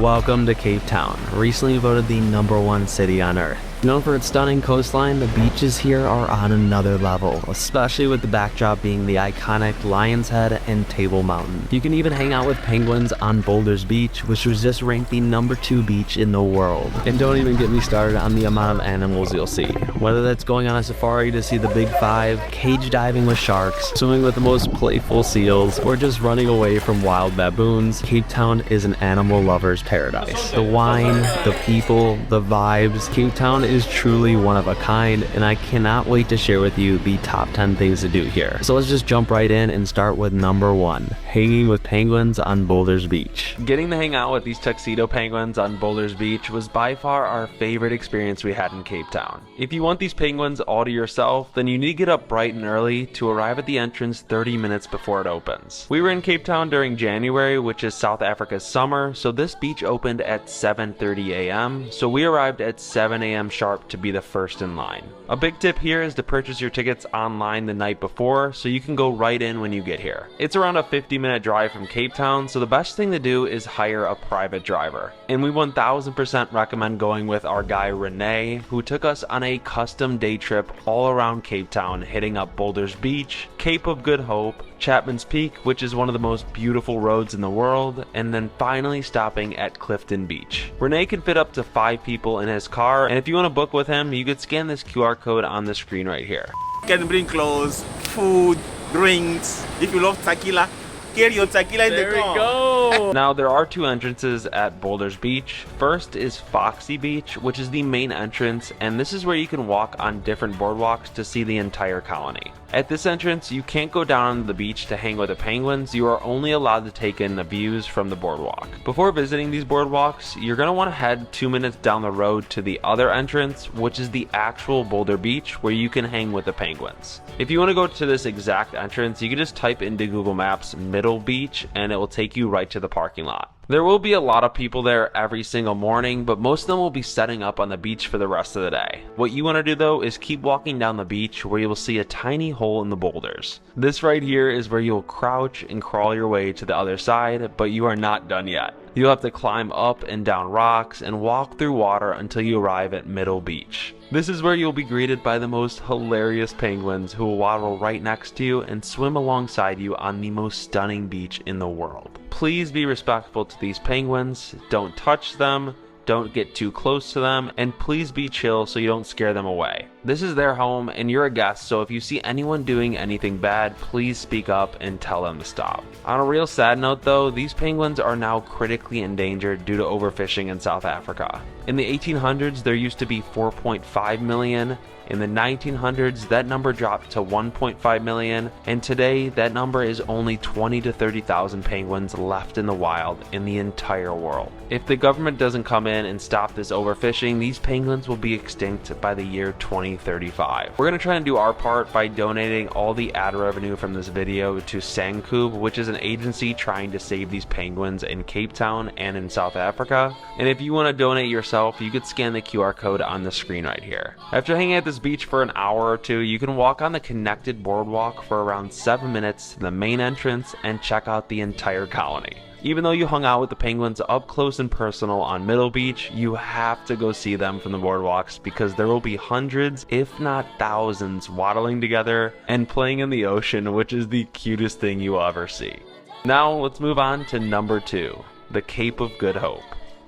Welcome to Cape Town, recently voted the #1 city on Earth. Known for its stunning coastline, the beaches here are on another level, especially with the backdrop being the iconic Lion's Head and Table Mountain. You can even hang out with penguins on Boulders Beach, which was just ranked the #2 beach in the world. And don't even get me started on the amount of animals you'll see. Whether that's going on a safari to see the Big Five, cage diving with sharks, swimming with the most playful seals, or just running away from wild baboons, Cape Town is an animal lover's paradise. The wine, the people, the vibes, Cape Town is truly one of a kind, and I cannot wait to share with you the top 10 things to do here. So let's just jump right in and start with #1, hanging with penguins on Boulders Beach. Getting to hang out with these tuxedo penguins on Boulders Beach was by far our favorite experience we had in Cape Town. If you want these penguins all to yourself, then you need to get up bright and early to arrive at the entrance 30 minutes before it opens. We were in Cape Town during January, which is South Africa's summer, so this beach opened at 7:30 a.m., so we arrived at 7 a.m. sharp to be the first in line. A big tip here is to purchase your tickets online the night before so you can go right in when you get here. It's around a 50-minute drive from Cape Town, so the best thing to do is hire a private driver. And we 1000% recommend going with our guy Renee, who took us on a custom day trip all around Cape Town, hitting up Boulders Beach, Cape of Good Hope, Chapman's Peak, which is one of the most beautiful roads in the world, and then finally stopping at Clifton Beach. Renee can fit up to 5 people in his car, and if you want to book with him, you could scan this QR code on the screen right here. You can bring clothes, food, drinks. If you love tequila, carry your tequila in the car. There we go! Now, there are 2 entrances at Boulders Beach. First is Foxy Beach, which is the main entrance, and this is where you can walk on different boardwalks to see the entire colony. At this entrance, you can't go down on the beach to hang with the penguins. You are only allowed to take in the views from the boardwalk. Before visiting these boardwalks, you're going to want to head 2 minutes down the road to the other entrance, which is the actual Boulder Beach, where you can hang with the penguins. If you want to go to this exact entrance, you can just type into Google Maps Middle Beach, and it will take you right to the parking lot. There will be a lot of people there every single morning, but most of them will be setting up on the beach for the rest of the day. What you want to do though is keep walking down the beach, where you will see a tiny hole in the boulders. This right here is where you'll crouch and crawl your way to the other side, but you are not done yet. You'll have to climb up and down rocks and walk through water until you arrive at Middle Beach. This is where you'll be greeted by the most hilarious penguins who will waddle right next to you and swim alongside you on the most stunning beach in the world. Please be respectful to these penguins, don't touch them, don't get too close to them, and please be chill so you don't scare them away. This is their home and you're a guest, so if you see anyone doing anything bad, please speak up and tell them to stop. On a real sad note though, these penguins are now critically endangered due to overfishing in South Africa. In the 1800s, there used to be 4.5 million. In the 1900s, that number dropped to 1.5 million, and today that number is only 20 to 30,000 penguins left in the wild in the entire world. If the government doesn't come in and stop this overfishing, these penguins will be extinct by the year 2035. We're going to try and do our part by donating all the ad revenue from this video to Sankoob, which is an agency trying to save these penguins in Cape Town and in South Africa. And if you want to donate yourself, you could scan the QR code on the screen right here. After hanging at this beach for an hour or 2, you can walk on the connected boardwalk for around 7 minutes to the main entrance and check out the entire colony. Even though you hung out with the penguins up close and personal on Middle Beach, you have to go see them from the boardwalks, because there will be hundreds, if not thousands, waddling together and playing in the ocean, which is the cutest thing you will ever see. Now let's move on to #2, the Cape of Good Hope.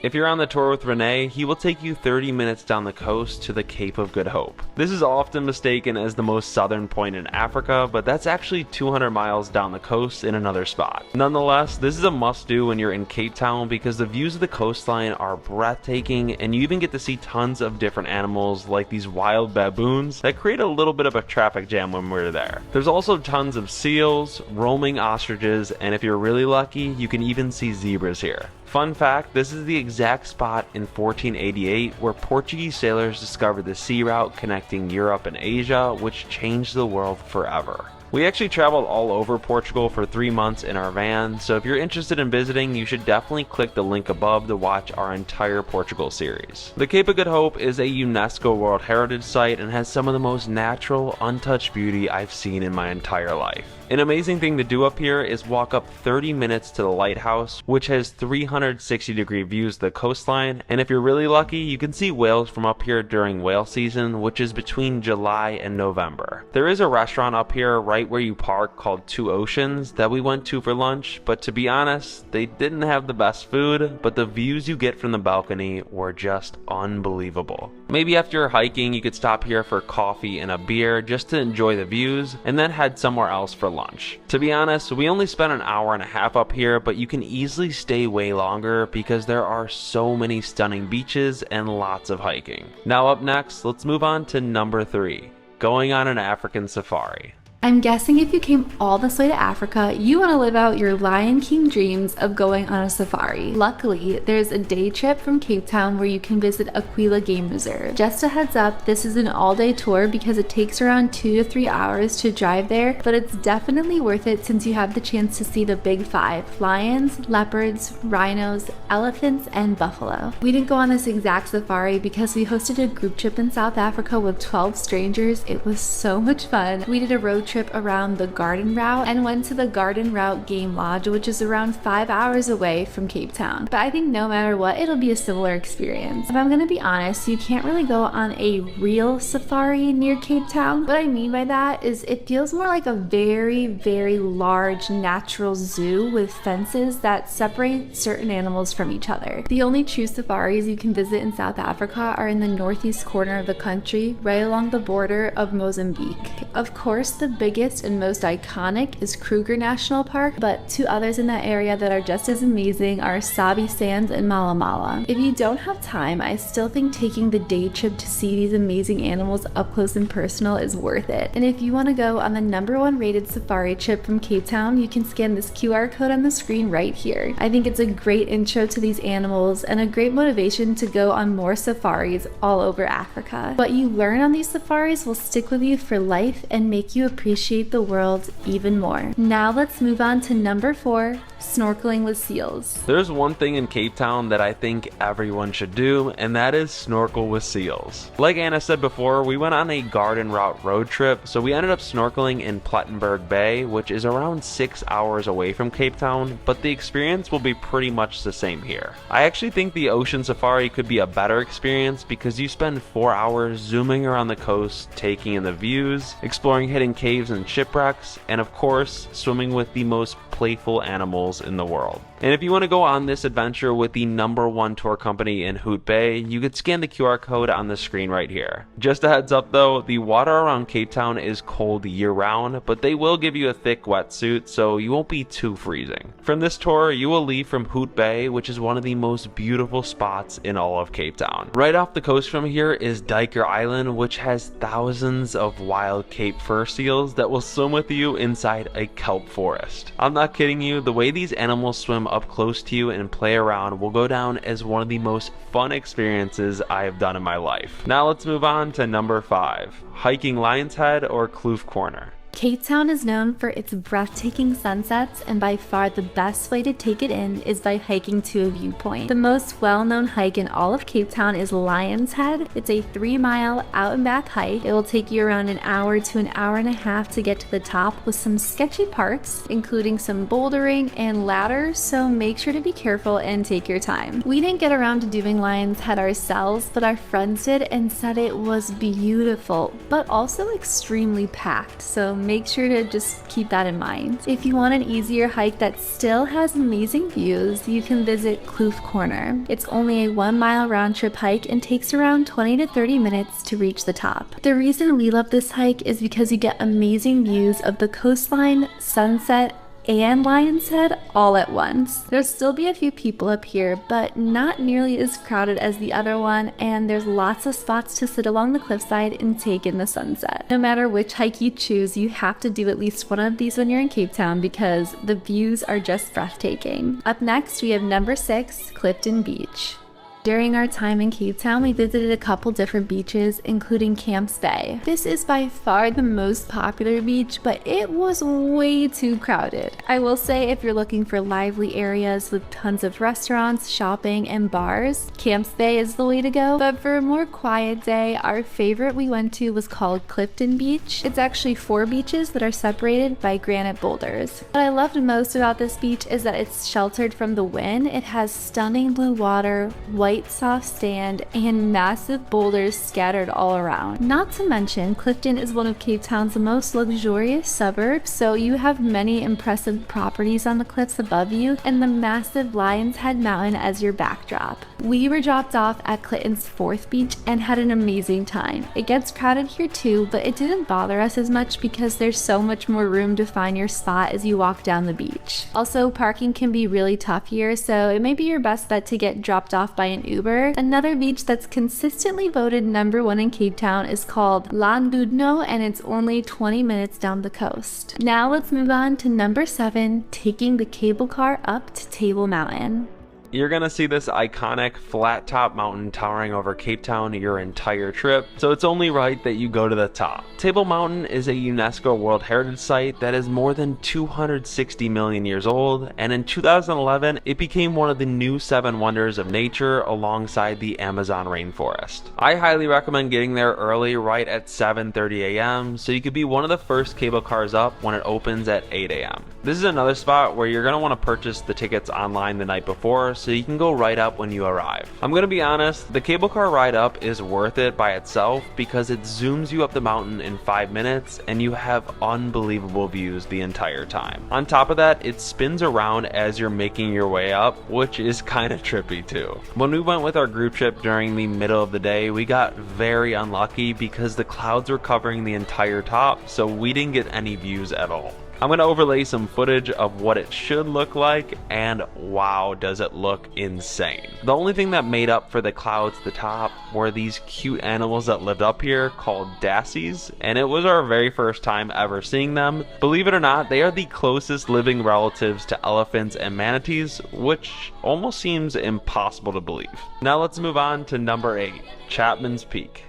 If you're on the tour with Renee, he will take you 30 minutes down the coast to the Cape of Good Hope. This is often mistaken as the most southern point in Africa, but that's actually 200 miles down the coast in another spot. Nonetheless, this is a must-do when you're in Cape Town, because the views of the coastline are breathtaking, and you even get to see tons of different animals like these wild baboons that create a little bit of a traffic jam when we're there. There's also tons of seals, roaming ostriches, and if you're really lucky, you can even see zebras here. Fun fact, this is the exact spot in 1488 where Portuguese sailors discovered the sea route connecting Europe and Asia, which changed the world forever. We actually traveled all over Portugal for 3 months in our van, so if you're interested in visiting, you should definitely click the link above to watch our entire Portugal series. The Cape of Good Hope is a UNESCO World Heritage Site and has some of the most natural, untouched beauty I've seen in my entire life. An amazing thing to do up here is walk up 30 minutes to the lighthouse, which has 360-degree views of the coastline, and if you're really lucky, you can see whales from up here during whale season, which is between July and November. There is a restaurant up here right where you park called Two Oceans that we went to for lunch, but to be honest, they didn't have the best food, but the views you get from the balcony were just unbelievable. Maybe after you're hiking, you could stop here for coffee and a beer just to enjoy the views, and then head somewhere else for lunch. To be honest, we only spent an hour and a half up here, but you can easily stay way longer because there are so many stunning beaches and lots of hiking. Now up next, let's move on to number 3, going on an African safari. I'm guessing if you came all this way to Africa, you want to live out your Lion King dreams of going on a safari. Luckily, there's a day trip from Cape Town where you can visit Aquila Game Reserve. Just a heads up, this is an all-day tour because it takes around 2 to 3 hours to drive there, but it's definitely worth it since you have the chance to see the big 5: lions, leopards, rhinos, elephants, and buffalo. We didn't go on this exact safari because we hosted a group trip in South Africa with 12 strangers. It was so much fun. We did a road trip around the Garden Route and went to the Garden Route Game Lodge, which is around 5 hours away from Cape Town. But I think no matter what, it'll be a similar experience. If I'm gonna be honest, you can't really go on a real safari near Cape Town. What I mean by that is it feels more like a very, very large natural zoo with fences that separate certain animals from each other. The only true safaris you can visit in South Africa are in the northeast corner of the country, right along the border of Mozambique. Of course, the biggest and most iconic is Kruger National Park, but 2 others in that area that are just as amazing are Sabi Sands and Mala Mala. If you don't have time, I still think taking the day trip to see these amazing animals up close and personal is worth it. And if you want to go on the #1 rated safari trip from Cape Town, you can scan this QR code on the screen right here. I think it's a great intro to these animals and a great motivation to go on more safaris all over Africa. What you learn on these safaris will stick with you for life and make you appreciate the world even more. Now let's move on to number 4, snorkeling with seals. There's one thing in Cape Town that I think everyone should do, and that is snorkel with seals. Like Anna said before, we went on a Garden Route road trip, so we ended up snorkeling in Plettenberg Bay, which is around 6 hours away from Cape Town, but the experience will be pretty much the same here. I actually think the ocean safari could be a better experience because you spend 4 hours zooming around the coast, taking in the views, exploring hidden caves and shipwrecks, and of course, swimming with the most playful animals in the world. And if you want to go on this adventure with the #1 tour company in Hout Bay, you could scan the QR code on the screen right here. Just a heads up though, the water around Cape Town is cold year-round, but they will give you a thick wetsuit so you won't be too freezing. From this tour, you will leave from Hout Bay, which is one of the most beautiful spots in all of Cape Town. Right off the coast from here is Diker Island, which has thousands of wild Cape fur seals that will swim with you inside a kelp forest. I'm not kidding you, the way these animals swim up close to you and play around will go down as one of the most fun experiences I have done in my life. Now let's move on to number 5, hiking Lion's Head or Kloof Corner. Cape Town is known for its breathtaking sunsets, and by far the best way to take it in is by hiking to a viewpoint. The most well-known hike in all of Cape Town is Lion's Head. It's a 3-mile out and back hike. It will take you around an hour to an hour and a half to get to the top with some sketchy parts, including some bouldering and ladders, so make sure to be careful and take your time. We didn't get around to doing Lion's Head ourselves, but our friends did and said it was beautiful, but also extremely packed, so make sure to just keep that in mind. If you want an easier hike that still has amazing views, you can visit Kloof Corner. It's only a 1-mile round trip hike and takes around 20 to 30 minutes to reach the top. The reason we love this hike is because you get amazing views of the coastline, sunset, and Lion's Head all at once. There'll still be a few people up here, but not nearly as crowded as the other one, and there's lots of spots to sit along the cliffside and take in the sunset. No matter which hike you choose, you have to do at least one of these when you're in Cape Town because the views are just breathtaking. Up next, we have number 6, Clifton Beach. During our time in Cape Town, we visited a couple different beaches, including Camps Bay. This is by far the most popular beach, but it was way too crowded. I will say, if you're looking for lively areas with tons of restaurants, shopping, and bars, Camps Bay is the way to go. But for a more quiet day, our favorite we went to was called Clifton Beach. It's actually 4 beaches that are separated by granite boulders. What I loved most about this beach is that it's sheltered from the wind. It has stunning blue water, white soft sand, and massive boulders scattered all around. Not to mention, Clifton is one of Cape Town's most luxurious suburbs, so you have many impressive properties on the cliffs above you and the massive Lion's Head Mountain as your backdrop. We were dropped off at Clifton's 4th beach and had an amazing time. It gets crowded here too, but it didn't bother us as much because there's so much more room to find your spot as you walk down the beach. Also, parking can be really tough here, so it may be your best bet to get dropped off by an Uber. Another beach that's consistently voted #1 in Cape Town is called Llandudno, and it's only 20 minutes down the coast. Now let's move on to number 7, taking the cable car up to Table Mountain. You're gonna see this iconic flat top mountain towering over Cape Town your entire trip, so it's only right that you go to the top. Table Mountain is a UNESCO World Heritage Site that is more than 260 million years old, and in 2011 it became one of the new 7 wonders of nature alongside the Amazon rainforest. I highly recommend getting there early, right at 7:30 a.m. so you could be one of the first cable cars up when it opens at 8 a.m. This is another spot where you're gonna want to purchase the tickets online the night before, so you can go right up when you arrive. I'm gonna be honest, the cable car ride up is worth it by itself because it zooms you up the mountain in 5 minutes and you have unbelievable views the entire time. On top of that, it spins around as you're making your way up, which is kind of trippy too. When we went with our group trip during the middle of the day, we got very unlucky because the clouds were covering the entire top, so we didn't get any views at all. I'm going to overlay some footage of what it should look like, and wow, does it look insane. The only thing that made up for the clouds at the top were these cute animals that lived up here called dassies, and it was our very first time ever seeing them. Believe it or not, they are the closest living relatives to elephants and manatees, which almost seems impossible to believe. Now let's move on to number 8, Chapman's Peak.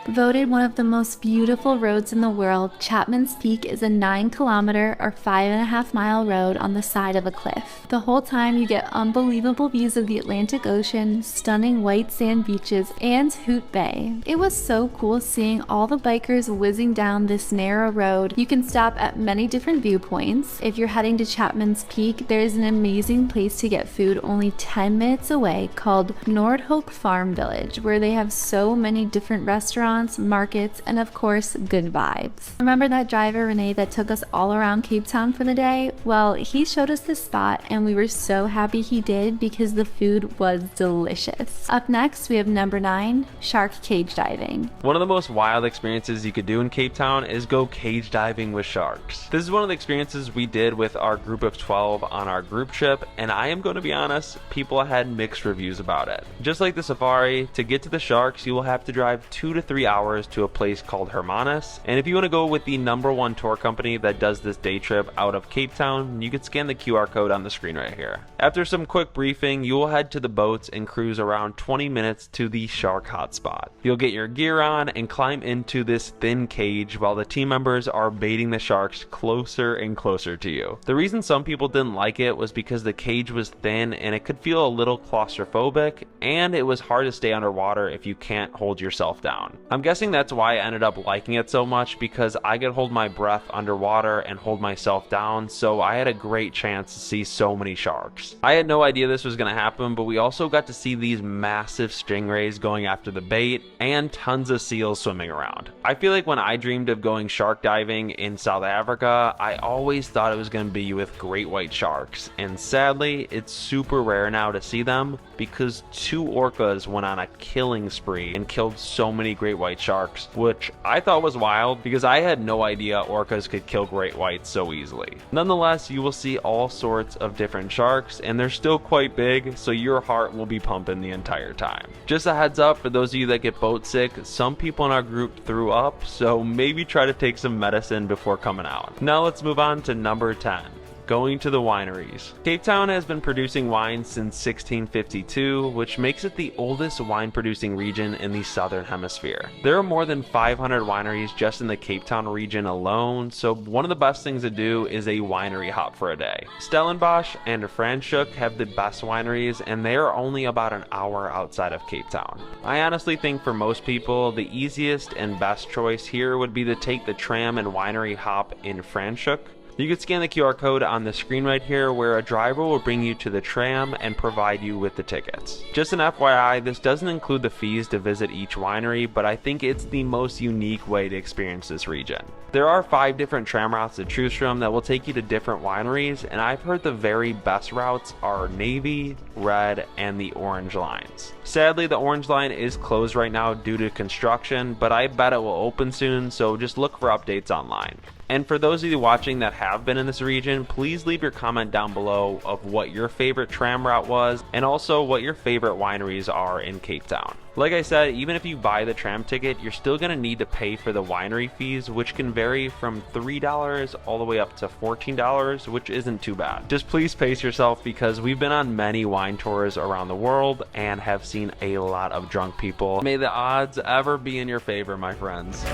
Voted one of the most beautiful roads in the world, Chapman's Peak is a 9-kilometer or 5.5-mile road on the side of a cliff. The whole time you get unbelievable views of the Atlantic Ocean, stunning white sand beaches, and Hoot Bay. It was so cool seeing all the bikers whizzing down this narrow road. You can stop at many different viewpoints. If you're heading to Chapman's Peak, there is an amazing place to get food only 10 minutes away called Nordhoek Farm Village, where they have so many different restaurants, markets, and of course, good vibes. Remember that driver Renee that took us all around Cape Town for the day? Well, he showed us this spot and we were so happy he did because the food was delicious. Up next, we have number 9, shark cage diving. One of the most wild experiences you could do in Cape Town is go cage diving with sharks. This is one of the experiences we did with our group of 12 on our group trip, and I am going to be honest, people had mixed reviews about it. Just like the safari, to get to the sharks, you will have to drive 2 to 3 hours to a place called Hermanus, and if you want to go with the #1 tour company that does this day trip out of Cape Town, you can scan the QR code on the screen right here. After some quick briefing, you will head to the boats and cruise around 20 minutes to the shark hotspot. You'll get your gear on and climb into this thin cage while the team members are baiting the sharks closer and closer to you. The reason some people didn't like it was because the cage was thin and it could feel a little claustrophobic, and it was hard to stay underwater if you can't hold yourself down. I'm guessing that's why I ended up liking it so much, because I could hold my breath underwater and hold myself down, so I had a great chance to see so many sharks. I had no idea this was going to happen, but we also got to see these massive stingrays going after the bait and tons of seals swimming around. I feel like when I dreamed of going shark diving in South Africa, I always thought it was going to be with great white sharks, and sadly, it's super rare now to see them because 2 orcas went on a killing spree and killed so many great white sharks, which I thought was wild because I had no idea orcas could kill great whites so easily. Nonetheless, you will see all sorts of different sharks, and they're still quite big, so your heart will be pumping the entire time. Just a heads up for those of you that get boat sick, some people in our group threw up, so maybe try to take some medicine before coming out. Now let's move on to number 10. going to the wineries. Cape Town has been producing wine since 1652, which makes it the oldest wine producing region in the southern hemisphere. There are more than 500 wineries just in the Cape Town region alone, so one of the best things to do is a winery hop for a day. Stellenbosch and Franschhoek have the best wineries, and they are only about an hour outside of Cape Town. I honestly think for most people, the easiest and best choice here would be to take the tram and winery hop in Franschhoek. You can scan the QR code on the screen right here where a driver will bring you to the tram and provide you with the tickets. Just an FYI, this doesn't include the fees to visit each winery, but I think it's the most unique way to experience this region. There are 5 different tram routes to choose from that will take you to different wineries, and I've heard the very best routes are navy, red, and the orange lines. Sadly, the orange line is closed right now due to construction, but I bet it will open soon, so just look for updates online. And for those of you watching that have been in this region, please leave your comment down below of what your favorite tram route was and also what your favorite wineries are in Cape Town. Like I said, even if you buy the tram ticket, you're still going to need to pay for the winery fees, which can vary from $3 all the way up to $14, which isn't too bad. Just please pace yourself because we've been on many wine tours around the world and have seen a lot of drunk people. May the odds ever be in your favor, my friends.